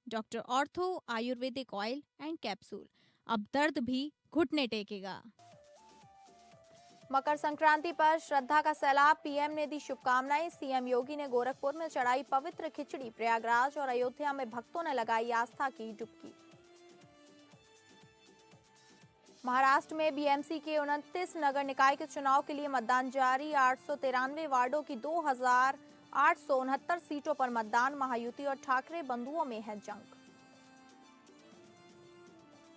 Doctor ortho Ayurvedic oil and capsule. अब दर्द भी घुटने टेकेगा। मकर संक्रांति पर श्रद्धा का सैलाब, पीएम ने दी शुभकामनाएं। सीएम योगी ने गोरखपुर में चढ़ाई पवित्र खिचड़ी। प्रयागराज और अयोध्या में भक्तों ने लगाई आस्था की डुबकी। महाराष्ट्र में बीएमसी के 29 नगर निकाय के चुनाव के लिए मतदान जारी। 893 वार्डों की 2869 सीटों पर मतदान। महायुति और ठाकरे बंधुओं में है जंग।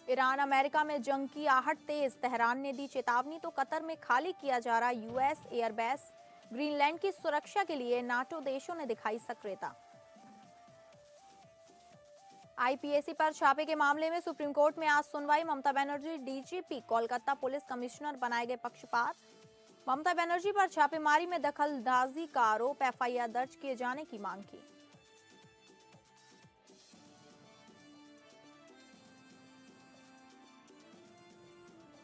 ईरान अमेरिका में जंग की आहट तेज, तेहरान ने दी चेतावनी तो कतर में खाली किया जा रहा यूएस एयरबेस। ग्रीनलैंड की सुरक्षा के लिए नाटो देशों ने दिखाई सक्रियता। आईपीएसी पर छापे के मामले में सुप्रीम कोर्ट में आज सुनवाई। Mamata Banerjee DGP Kolkata police commissioner बनाए गए पक्षकार। ममता बनर्जी पर छापेमारी में दखलंदाजी का आरोप, एफआईआर दर्ज किए जाने की मांग की।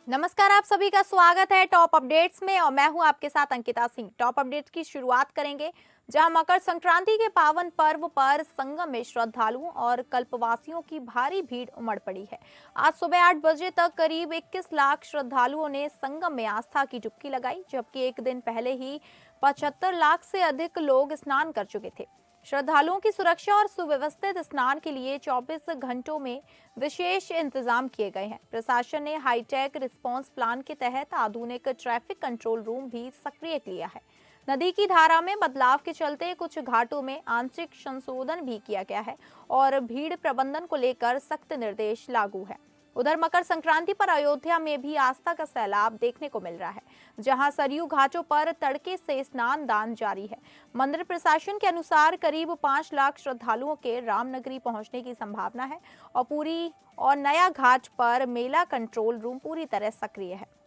नमस्कार, आप सभी का स्वागत है टॉप अपडेट्स में और मैं हूं आपके साथ अंकिता सिंह। टॉप अपडेट्स की शुरुआत करेंगे जहां मकर संक्रांति के पावन पर्व पर संगम में श्रद्धालुओं और कल्पवासियों की भारी भीड़ उमड़ पड़ी है। आज सुबह 8 बजे तक करीब 21 लाख श्रद्धालुओं ने संगम में आस्था की डुबकी लगाई, जबकि एक दिन पहले ही 75 लाख से अधिक लोग स्नान कर चुके थे। श्रद्धालुओं की सुरक्षा और सुव्यवस्थित स्नान के लिए 24 घंटों में विशेष इंतजाम किए गए हैं। प्रशासन ने हाईटेक रिस्पांस प्लान के तहत आधुनिक ट्रैफिक कंट्रोल रूम भी सक्रिय किया है। नदी की धारा में बदलाव के चलते कुछ घाटों में आंशिक संशोधन भी किया गया है और भीड़ प्रबंधन को लेकर सख्त निर्देश लागू है। उधर मकर संक्रांति पर अयोध्या में भी आस्था का सैलाब देखने को मिल रहा है, जहां सरयू घाटों पर तड़के से स्नान दान जारी है। मंदिर प्रशासन के अनुसार करीब 5 लाख श्रद्धालुओं के रामनगरी पहुंचने की संभावना है और नया घाट पर मेला कंट्रोल रूम पूरी तरह सक्रिय है।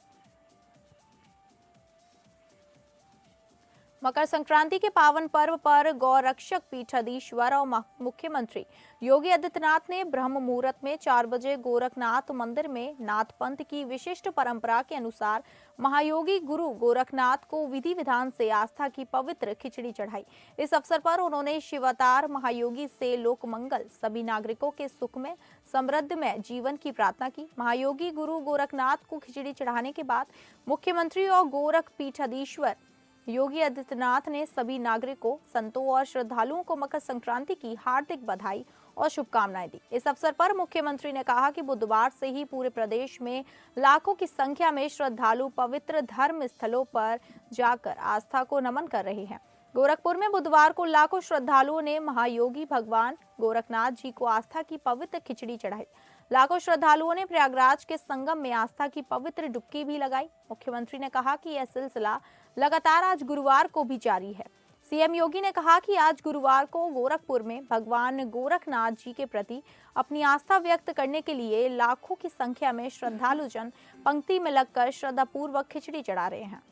मकर संक्रांति के पावन पर्व पर गौरक्षक पीठाधीश्वर और मुख्यमंत्री योगी आदित्यनाथ ने ब्रह्म मुहूर्त में 4 बजे गोरखनाथ मंदिर में नाथ पंथ की विशिष्ट परंपरा के अनुसार महायोगी गुरु गोरखनाथ को विधि विधान से आस्था की पवित्र खिचड़ी चढ़ाई। इस अवसर पर उन्होंने शिवावतार महायोगी से लोक मंगल, सभी नागरिकों के सुखमय समृद्धमय जीवन की प्रार्थना की। महायोगी गुरु गोरखनाथ को खिचड़ी चढ़ाने के बाद मुख्यमंत्री और गोरख पीठाधीश्वर योगी आदित्यनाथ ने सभी नागरिकों, संतों और श्रद्धालुओं को मकर संक्रांति की हार्दिक बधाई और शुभकामनाएं दी। इस अवसर पर मुख्यमंत्री ने कहा कि बुधवार से ही पूरे प्रदेश में लाखों की संख्या में श्रद्धालु पवित्र धर्म स्थलों पर जाकर आस्था को नमन कर रहे हैं। गोरखपुर में बुधवार को लाखों श्रद्धालुओं ने महायोगी भगवान गोरखनाथ जी को आस्था की पवित्र खिचड़ी चढ़ाई। लाखों श्रद्धालुओं ने प्रयागराज के संगम में आस्था की पवित्र डुबकी भी लगाई। मुख्यमंत्री ने कहा कि यह सिलसिला लगातार आज गुरुवार को भी जारी है। सीएम योगी ने कहा कि आज गुरुवार को गोरखपुर में भगवान गोरखनाथ जी के प्रति अपनी आस्था व्यक्त करने के लिए लाखों की संख्या में श्रद्धालुजन पंक्ति में लगकर श्रद्धापूर्वक खिचड़ी चढ़ा रहे हैं।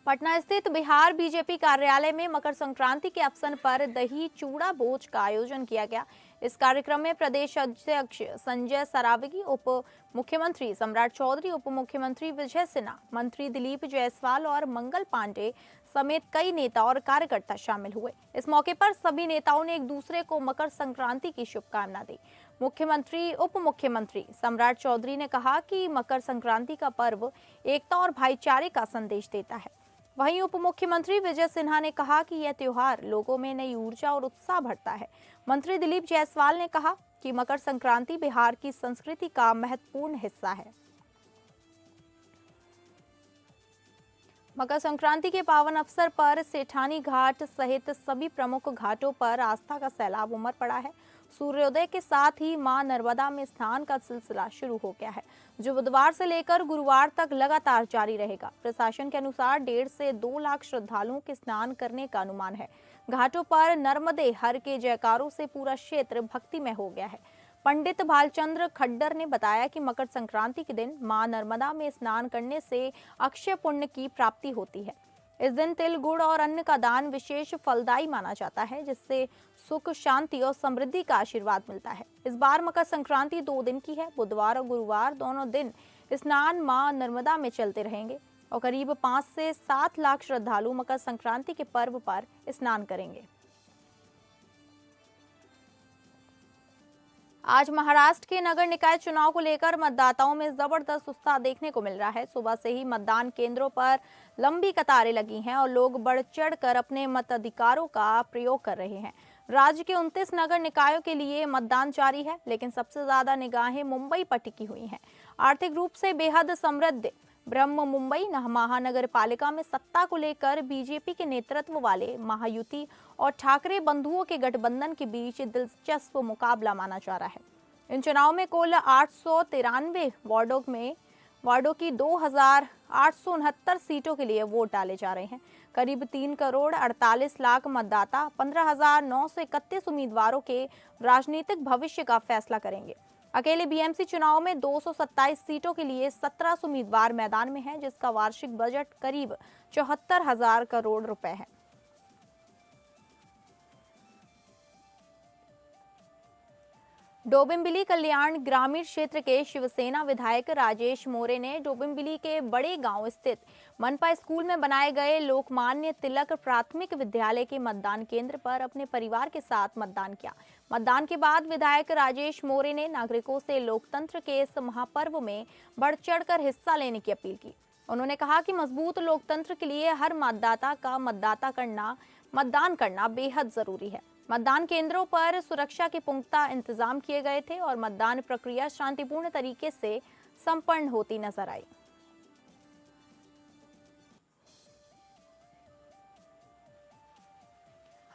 पटना स्थित बिहार बीजेपी कार्यालय में मकर संक्रांति के अवसर पर दही चूड़ा भोज का आयोजन किया गया। इस कार्यक्रम में प्रदेश अध्यक्ष संजय सरावगी, उप मुख्यमंत्री सम्राट चौधरी, उप मुख्यमंत्री विजय सिन्हा, मंत्री दिलीप जायसवाल और मंगल पांडे समेत कई नेता और कार्यकर्ता शामिल हुए। इस मौके पर सभी नेताओं ने एक दूसरे को मकर संक्रांति की शुभकामना दी। मुख्यमंत्री उप मुख्यमंत्री सम्राट चौधरी ने कहा कि मकर संक्रांति का पर्व एकता और भाईचारे का संदेश देता है। वहीं उप मुख्यमंत्री विजय सिन्हा ने कहा कि यह त्योहार लोगों में नई ऊर्जा और उत्साह भरता है। मंत्री दिलीप जायसवाल ने कहा कि मकर संक्रांति बिहार की संस्कृति का महत्वपूर्ण हिस्सा है। मकर संक्रांति के पावन अवसर पर सेठानी घाट सहित सभी प्रमुख घाटों पर आस्था का सैलाब उमड़ पड़ा है। सूर्योदय के साथ ही मां नर्मदा में स्नान का सिलसिला शुरू हो गया है, जो बुधवार से लेकर गुरुवार तक लगातार जारी रहेगा। प्रशासन के अनुसार 1.5 से 2 लाख श्रद्धालुओं के स्नान करने का अनुमान है। घाटों पर नर्मदे हर के जयकारों से पूरा क्षेत्र भक्तिमय हो गया है। पंडित भालचंद्र खड्डर ने बताया कि मकर संक्रांति के दिन मां नर्मदा में स्नान करने से अक्षय पुण्य की प्राप्ति होती है। इस दिन तिल, गुड़ और अन्न का दान विशेष फलदायी माना जाता है, जिससे सुख, शांति और समृद्धि का आशीर्वाद मिलता है। इस बार मकर संक्रांति 2 दिन की है। बुधवार और गुरुवार दोनों दिन स्नान मां नर्मदा में चलते रहेंगे और करीब 5 से 7 लाख श्रद्धालु मकर संक्रांति के पर्व पर स्नान करेंगे। आज महाराष्ट्र के नगर निकाय चुनाव को लेकर मतदाताओं में जबरदस्त उत्साह देखने को मिल रहा है। सुबह से ही मतदान केंद्रों पर लंबी कतारें लगी हैं और लोग बढ़ चढ़कर अपने मताधिकारों का प्रयोग कर रहे हैं। राज्य के 29 नगर निकायों के लिए मतदान जारी है, लेकिन सबसे ज्यादा निगाहें मुंबई पर टिकी हुई हैं। आर्थिक रूप से बेहद समृद्ध ब्रह्म मुंबई महानगर पालिका में सत्ता को लेकर बीजेपी के नेतृत्व वाले महायुति और ठाकरे बंधुओं के गठबंधन के बीच दिलचस्प मुकाबला माना जा रहा है। इन चुनाव में कुल 893 वार्डों की 2,869 सीटों के लिए वोट डाले जा रहे हैं। करीब 3 करोड़ 48 लाख मतदाता 15,931 उम्मीदवारों के राजनीतिक भविष्य का फैसला करेंगे। अकेले बीएमसी चुनाव में 227 सीटों के लिए 17 उम्मीदवार मैदान में हैं, जिसका वार्षिक बजट करीब 74,000 करोड़ रुपए है। डोंबिवली कल्याण ग्रामीण क्षेत्र के शिवसेना विधायक राजेश मोरे ने डोंबिवली के बड़े गांव स्थित मनपा स्कूल में बनाए गए लोकमान्य तिलक प्राथमिक विद्यालय के मतदान केंद्र पर अपने परिवार के साथ मतदान किया। मतदान के बाद विधायक राजेश मोरे ने नागरिकों से लोकतंत्र के इस महापर्व में बढ़ चढ़कर हिस्सा लेने की अपील की। उन्होंने कहा कि मजबूत लोकतंत्र के लिए हर मतदाता का मतदान करना बेहद जरूरी है। मतदान केंद्रों पर सुरक्षा के पुख्ता इंतजाम किए गए थे और मतदान प्रक्रिया शांतिपूर्ण तरीके से संपन्न होती नजर आई।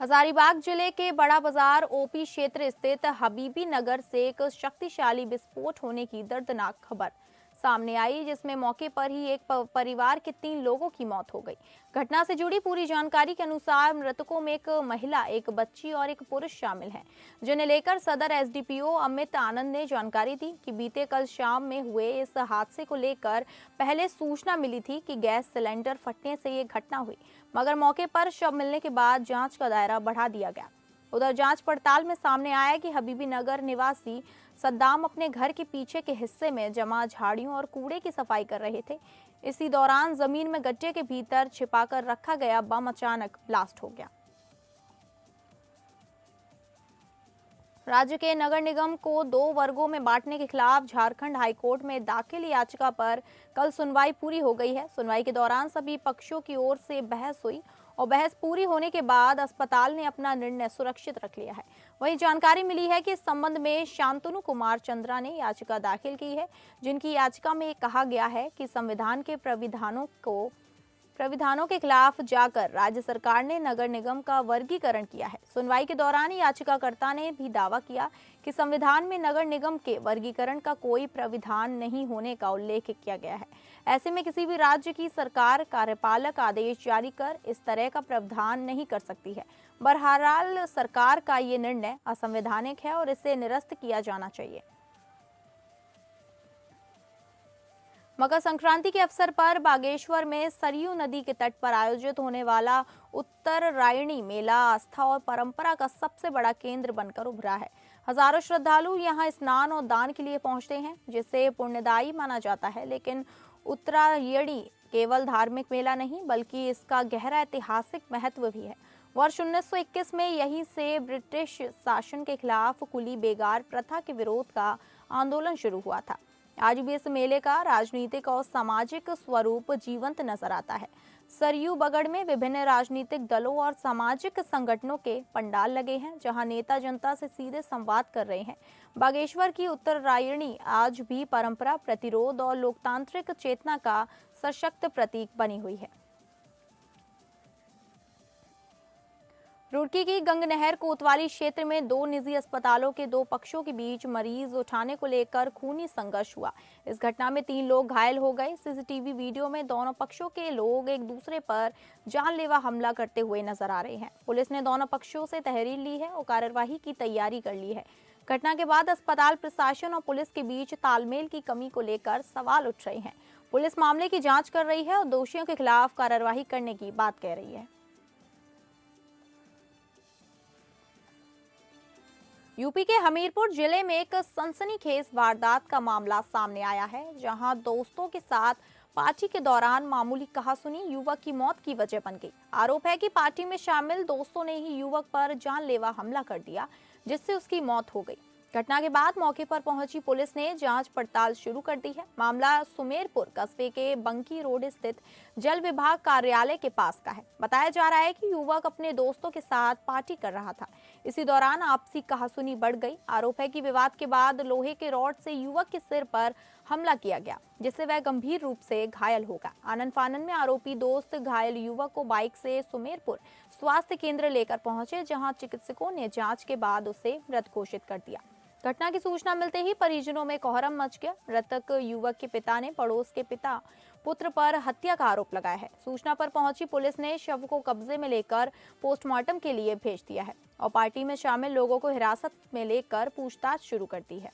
हजारीबाग जिले के बड़ा बाजार ओपी क्षेत्र स्थित हबीबी नगर से एक शक्तिशाली विस्फोट होने की दर्दनाक खबर सामने आई, जिसमें मौके पर ही एक परिवार के 3 लोगों की मौत हो गई। घटना से जुड़ी पूरी जानकारी के अनुसार मृतकों में एक महिला, एक बच्ची और एक पुरुष शामिल हैं, जिन्हें लेकर सदर एसडीपीओ अमित आनंद ने जानकारी दी कि बीते कल शाम में हुए इस हादसे को लेकर पहले सूचना मिली थी कि गैस सिलेंडर फटने से ये घटना हुई, मगर मौके पर शव मिलने के बाद जांच का दायरा बढ़ा दिया गया। उधर जांच पड़ताल में सामने आया कि हबीबी नगर निवासी सद्दाम अपने घर के पीछे के हिस्से में जमा झाड़ियों और कूड़े की सफाई कर रहे थे। इसी दौरान जमीन में गड्ढे के भीतर छिपाकर रखा गया बम अचानक ब्लास्ट हो गया। राज्य के नगर निगम को 2 वर्गों में बांटने के खिलाफ झारखंड हाईकोर्ट में दाखिल याचिका पर कल सुनवाई पूरी हो गई है। सुनवाई के दौरान सभी पक्षों की ओर से बहस हुई और बहस पूरी होने के बाद अस्पताल ने अपना निर्णय सुरक्षित रख लिया है। वहीं जानकारी मिली है कि इस संबंध में शांतनु कुमार चंद्रा ने याचिका दाखिल की है, जिनकी याचिका में कहा गया है कि संविधान के प्राविधानों के खिलाफ जाकर राज्य सरकार ने नगर निगम का वर्गीकरण किया है। सुनवाई के दौरान याचिकाकर्ता ने भी दावा किया कि संविधान में नगर निगम के वर्गीकरण का कोई प्राविधान नहीं होने का उल्लेख किया गया है। ऐसे में किसी भी राज्य की सरकार कार्यपालक आदेश जारी कर इस तरह का प्रावधान नहीं कर सकती है। बहरहाल सरकार का ये निर्णय असंवैधानिक है और इसे निरस्त किया जाना चाहिए। मकर संक्रांति के अवसर पर बागेश्वर में सरयू नदी के तट पर आयोजित होने वाला उत्तरायणी मेला आस्था और परंपरा का सबसे बड़ा केंद्र बनकर उभरा है। हजारों श्रद्धालु यहां स्नान और दान के लिए पहुंचते हैं, जिसे पुण्यदायी माना जाता है। लेकिन उत्तरायणी केवल धार्मिक मेला नहीं, बल्कि इसका गहरा ऐतिहासिक महत्व भी है। वर्ष 1921 में यहीं से ब्रिटिश शासन के खिलाफ कुली बेगार प्रथा के विरोध का आंदोलन शुरू हुआ था। आज भी इस मेले का राजनीतिक और सामाजिक स्वरूप जीवंत नजर आता है। सरयू बगड़ में विभिन्न राजनीतिक दलों और सामाजिक संगठनों के पंडाल लगे हैं, जहां नेता जनता से सीधे संवाद कर रहे हैं। बागेश्वर की उत्तरायणी आज भी परंपरा, प्रतिरोध और लोकतांत्रिक चेतना का सशक्त प्रतीक बनी हुई है। रुड़की की गंगनहर कोतवाली क्षेत्र में 2 निजी अस्पतालों के 2 पक्षों के बीच मरीज उठाने को लेकर खूनी संघर्ष हुआ। इस घटना में 3 लोग घायल हो गए। सीसीटीवी वीडियो में दोनों पक्षों के लोग एक दूसरे पर जानलेवा हमला करते हुए नजर आ रहे हैं। पुलिस ने दोनों पक्षों से तहरीर ली है और कार्यवाही की तैयारी कर ली है। घटना के बाद अस्पताल प्रशासन और पुलिस के बीच तालमेल की कमी को लेकर सवाल उठ रहे हैं। पुलिस मामले की जाँच कर रही है और दोषियों के खिलाफ कार्रवाई करने की बात कह रही है। यूपी के हमीरपुर जिले में एक सनसनीखेज वारदात का मामला सामने आया है, जहां दोस्तों के साथ पार्टी के दौरान मामूली कहासुनी युवक की मौत की वजह बन गई। आरोप है कि पार्टी में शामिल दोस्तों ने ही युवक पर जानलेवा हमला कर दिया, जिससे उसकी मौत हो गई। घटना के बाद मौके पर पहुंची पुलिस ने जांच पड़ताल शुरू कर दी है। मामला सुमेरपुर कस्बे के बंकी रोड स्थित जल विभाग कार्यालय के पास का है। बताया जा रहा है कि युवक अपने दोस्तों के साथ पार्टी कर रहा था। इसी दौरान आपसी कहासुनी बढ़ गई। आरोप है कि विवाद के बाद लोहे के रॉड से युवक के सिर पर हमला किया गया, जिससे वह गंभीर रूप से घायल हो गया। आनन फानन में आरोपी दोस्त घायल युवक को बाइक से सुमेरपुर स्वास्थ्य केंद्र लेकर पहुंचे, जहां चिकित्सकों ने जांच के बाद उसे मृत घोषित कर दिया। घटना की सूचना मिलते ही परिजनों में कोहराम मच गया। मृतक युवक के पिता ने पड़ोस के पिता पुत्र पर हत्या का आरोप लगाया है। सूचना पर पहुंची पुलिस ने शव को कब्जे में लेकर पोस्टमार्टम के लिए भेज दिया है और पार्टी में शामिल लोगों को हिरासत में लेकर पूछताछ शुरू कर दी है।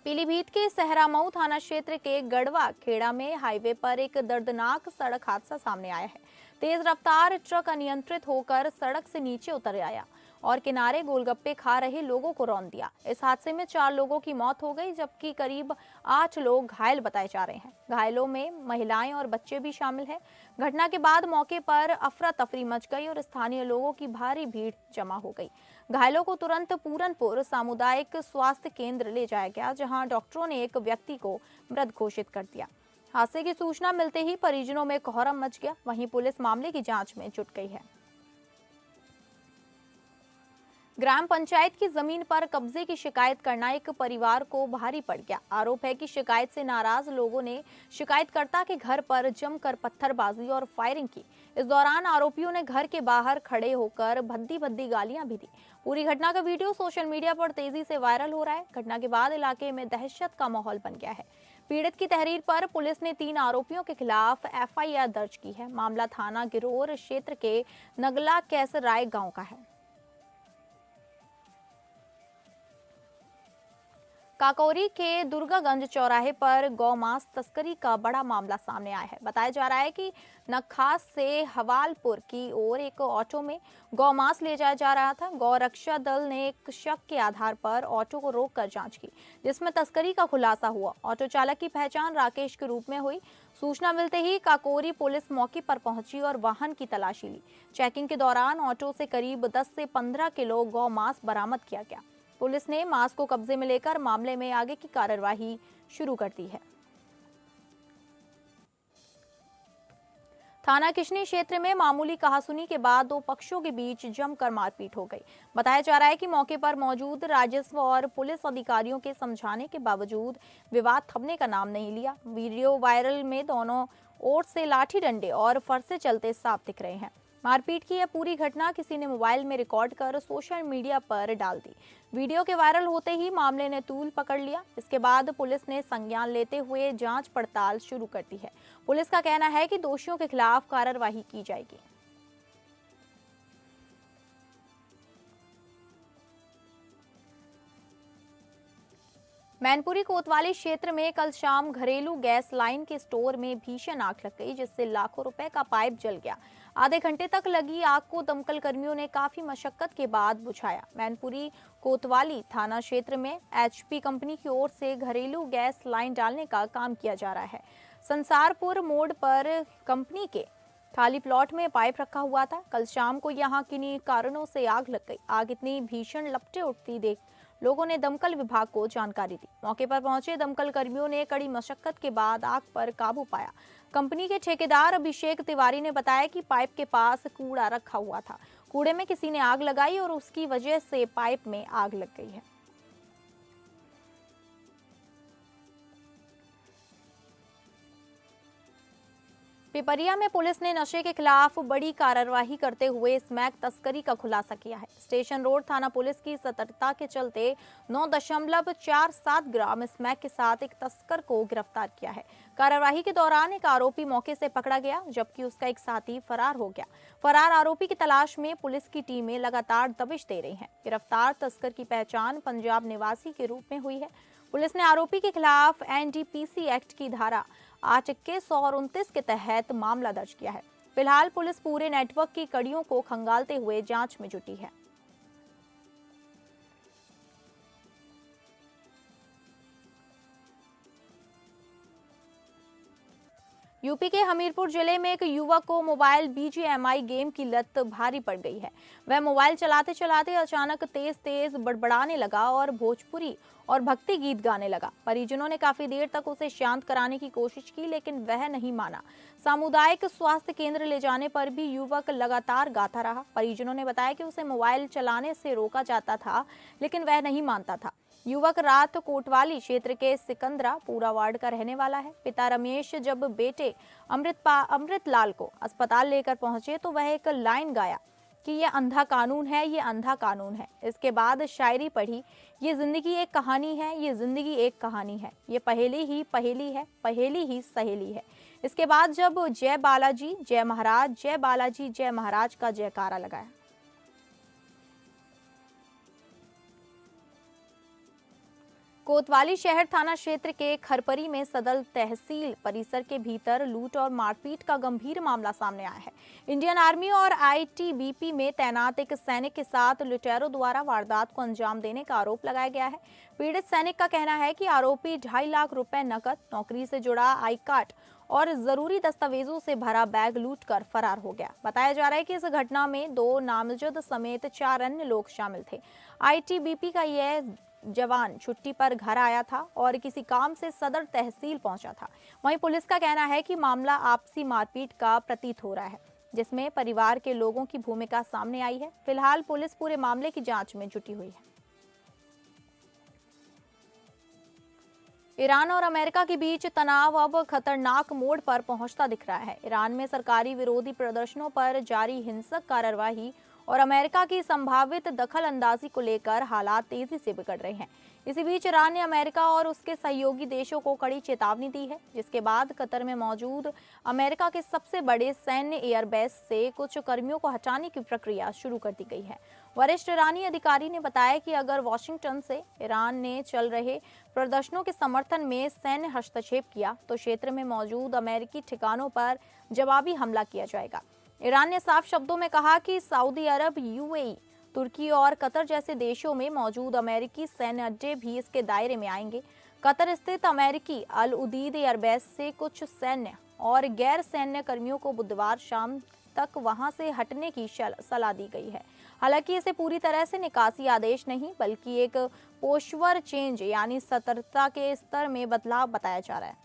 पीलीभीत के सहरामऊ थाना क्षेत्र के गढ़वा खेड़ा में हाईवे पर एक दर्दनाक सड़क हादसा सामने आया है। तेज रफ्तार ट्रक अनियंत्रित होकर सड़क से नीचे उतर आया और किनारे गोलगप्पे खा रहे लोगों को रौंद दिया। इस हादसे में 4 लोगों की मौत हो गई, जबकि करीब 8 लोग घायल बताए जा रहे हैं। घायलों में महिलाएं और बच्चे भी शामिल हैं। घटना के बाद मौके पर अफरा तफरी मच गई और स्थानीय लोगों की भारी भीड़ जमा हो गई। घायलों को तुरंत पूरनपुर सामुदायिक स्वास्थ्य केंद्र ले जाया गया, जहां डॉक्टरों ने एक व्यक्ति को मृत घोषित कर दिया। हादसे की सूचना मिलते ही परिजनों में कोहराम मच गया। वहीं पुलिस मामले की जांच में जुट गई है। ग्राम पंचायत की जमीन पर कब्जे की शिकायत करना एक परिवार को भारी पड़ गया। आरोप है कि शिकायत से नाराज लोगों ने शिकायतकर्ता के घर पर जमकर पत्थरबाजी और फायरिंग की। इस दौरान आरोपियों ने घर के बाहर खड़े होकर भद्दी भद्दी गालियां भी दी। पूरी घटना का वीडियो सोशल मीडिया पर तेजी से वायरल हो रहा है। घटना के बाद इलाके में दहशत का माहौल बन गया है। पीड़ित की तहरीर पर पुलिस ने 3 आरोपियों के खिलाफ FIR दर्ज की है। मामला थाना गिरोर क्षेत्र के नगला कैसराय गांव का है। काकोरी के दुर्गागंज चौराहे पर गौमांस तस्करी का बड़ा मामला सामने आया है। बताया जा रहा है कि नखास से हवालपुर की ओर एक ऑटो में गौमांस ले जाया जा रहा था। गौरक्षा दल ने एक शक के आधार पर ऑटो को रोककर जांच की, जिसमें तस्करी का खुलासा हुआ। ऑटो चालक की पहचान राकेश के रूप में हुई। सूचना मिलते ही काकोरी पुलिस मौके पर पहुंची और वाहन की तलाशी ली। चेकिंग के दौरान ऑटो से करीब 10 से 15 किलो गौमांस बरामद किया गया। पुलिस ने मांस को कब्जे में लेकर मामले में आगे की कार्रवाई शुरू कर दी है। थाना किशनी क्षेत्र में मामूली कहासुनी के बाद 2 पक्षों के बीच जमकर मारपीट हो गई। बताया जा रहा है कि मौके पर मौजूद राजस्व और पुलिस अधिकारियों के समझाने के बावजूद विवाद थमने का नाम नहीं लिया। वीडियो वायरल में दोनों ओर से लाठी डंडे और फरसे चलते साफ दिख रहे हैं। मारपीट की यह पूरी घटना किसी ने मोबाइल में रिकॉर्ड कर सोशल मीडिया पर डाल दी। वीडियो के वायरल होते ही मामले ने तूल पकड़ लिया। इसके बाद पुलिस ने संज्ञान लेते हुए जांच पड़ताल शुरू कर दी है। पुलिस का कहना है कि दोषियों के खिलाफ कार्रवाई की जाएगी। मैनपुरी कोतवाली क्षेत्र में कल शाम घरेलू गैस लाइन के स्टोर में भीषण आग लग गई, जिससे लाखों रुपए का पाइप जल गया। आधे घंटे तक लगी आग को दमकल कर्मियों ने काफी मशक्कत के बाद बुझाया। मैनपुरी कोतवाली थाना क्षेत्र में HP कंपनी की ओर से घरेलू गैस लाइन डालने का काम किया जा रहा है। संसारपुर मोड़ पर कंपनी के खाली प्लॉट में पाइप रखा हुआ था। कल शाम को यहां किन्हीं कारणों से आग लग गई। आग इतनी भीषण लपटे उठती देख लोगों ने दमकल विभाग को जानकारी दी। मौके पर पहुंचे दमकल कर्मियों ने कड़ी मशक्कत के बाद आग पर काबू पाया। कंपनी के ठेकेदार अभिषेक तिवारी ने बताया कि पाइप के पास कूड़ा रखा हुआ था। कूड़े में किसी ने आग लगाई और उसकी वजह से पाइप में आग लग गई है। पिपरिया में पुलिस ने नशे के खिलाफ बड़ी कार्रवाई करते हुए स्मैक तस्करी का खुलासा किया है। स्टेशन रोड थाना पुलिस की सतर्कता के चलते 9.47 ग्राम स्मैक के साथ एक तस्कर को गिरफ्तार किया है। कार्रवाई के दौरान एक आरोपी मौके से पकड़ा गया, जबकि उसका एक साथी फरार हो गया। फरार आरोपी की तलाश में पुलिस की टीमें लगातार दबिश दे रही हैं। गिरफ्तार तस्कर की पहचान पंजाब निवासी के रूप में हुई है। पुलिस ने आरोपी के खिलाफ NDPC एक्ट की धारा 821 और 29 के तहत मामला दर्ज किया है। फिलहाल पुलिस पूरे नेटवर्क की कड़ियों को खंगालते हुए जांच में जुटी है। यूपी के हमीरपुर जिले में एक युवक को मोबाइल बीजीएमआई गेम की लत भारी पड़ गई है। वह मोबाइल चलाते चलाते अचानक तेज तेज बड़बड़ाने लगा और भोजपुरी और भक्ति गीत गाने लगा। परिजनों ने काफी देर तक उसे शांत कराने की कोशिश की, लेकिन वह नहीं माना। सामुदायिक स्वास्थ्य केंद्र ले जाने पर भी युवक लगातार गाता रहा। परिजनों ने बताया कि उसे मोबाइल चलाने से रोका जाता था, लेकिन वह नहीं मानता था। युवक रात कोटवाली क्षेत्र के सिकंदरा पूरा वार्ड का रहने वाला है। पिता रमेश जब बेटे अमृतलाल को अस्पताल लेकर पहुंचे तो वह एक लाइन गाया कि ये अंधा कानून है, ये अंधा कानून है। इसके बाद शायरी पढ़ी, ये जिंदगी एक कहानी है, ये जिंदगी एक कहानी है, ये पहेली ही पहेली है, पहेली ही सहेली है। इसके बाद जब जय बालाजी जय महाराज, जय बालाजी जय महाराज का जयकारा लगाया। कोतवाली शहर थाना क्षेत्र के खरपरी में सदर तहसील परिसर के भीतर लूट और मारपीट का गंभीर मामला सामने आया है। इंडियन आर्मी और आईटीबीपी में तैनात एक सैनिक के साथ लुटेरों द्वारा वारदात को अंजाम देने का आरोप लगाया गया है। पीड़ित सैनिक का कहना है कि आरोपी 2.5 लाख रुपए नकद, नौकरी से जुड़ा आई कार्ड और जरूरी दस्तावेजों से भरा बैग लूटकर फरार हो गया। बताया जा रहा है कि इस घटना में 2 नामजद समेत 4 अन्य लोग शामिल थे। आईटीबीपी का यह जवान छुट्टी पर घर आया था और किसी काम से सदर तहसील पहुंचा था। वहीं पुलिस का कहना है कि मामला आपसी मारपीट का प्रतीत हो रहा है, जिसमें परिवार के लोगों की भूमिका सामने आई है। फिलहाल पुलिस पूरे मामले की जांच में जुटी हुई है। ईरान और अमेरिका के बीच तनाव अब खतरनाक मोड़ पर पहुंचता दिख रहा है। ईरान में सरकारी विरोधी प्रदर्शनों पर जारी हिंसक कार्रवाई और अमेरिका की संभावित दखल अंदाजी को लेकर हालात तेजी से बिगड़ रहे हैं। इसी बीच ईरान ने अमेरिका और उसके सहयोगी देशों को कड़ी चेतावनी दी है, जिसके बाद कतर में मौजूद अमेरिका के सबसे बड़े सैन्य एयरबेस से कुछ कर्मियों को हटाने की प्रक्रिया शुरू कर दी गई है। वरिष्ठ ईरानी अधिकारी ने बताया कि अगर वॉशिंगटन से ईरान ने चल रहे प्रदर्शनों के समर्थन में सैन्य हस्तक्षेप किया तो क्षेत्र में मौजूद अमेरिकी ठिकानों पर जवाबी हमला किया जाएगा। ईरान ने साफ शब्दों में कहा कि सऊदी अरब, यूएई, तुर्की और कतर जैसे देशों में मौजूद अमेरिकी सैन्य अड्डे भी इसके दायरे में आएंगे। कतर स्थित अमेरिकी अल उदीद एयरबेस से कुछ सैन्य और गैर सैन्य कर्मियों को बुधवार शाम तक वहां से हटने की सलाह दी गई है। हालांकि इसे पूरी तरह से निकासी आदेश नहीं, बल्कि एक पोस्चर चेंज यानी सतर्कता के स्तर में बदलाव बताया जा रहा है।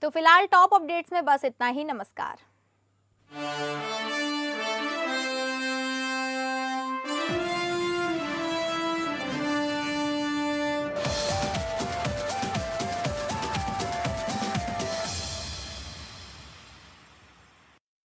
तो फिलहाल टॉप अपडेट्स में बस इतना ही। नमस्कार।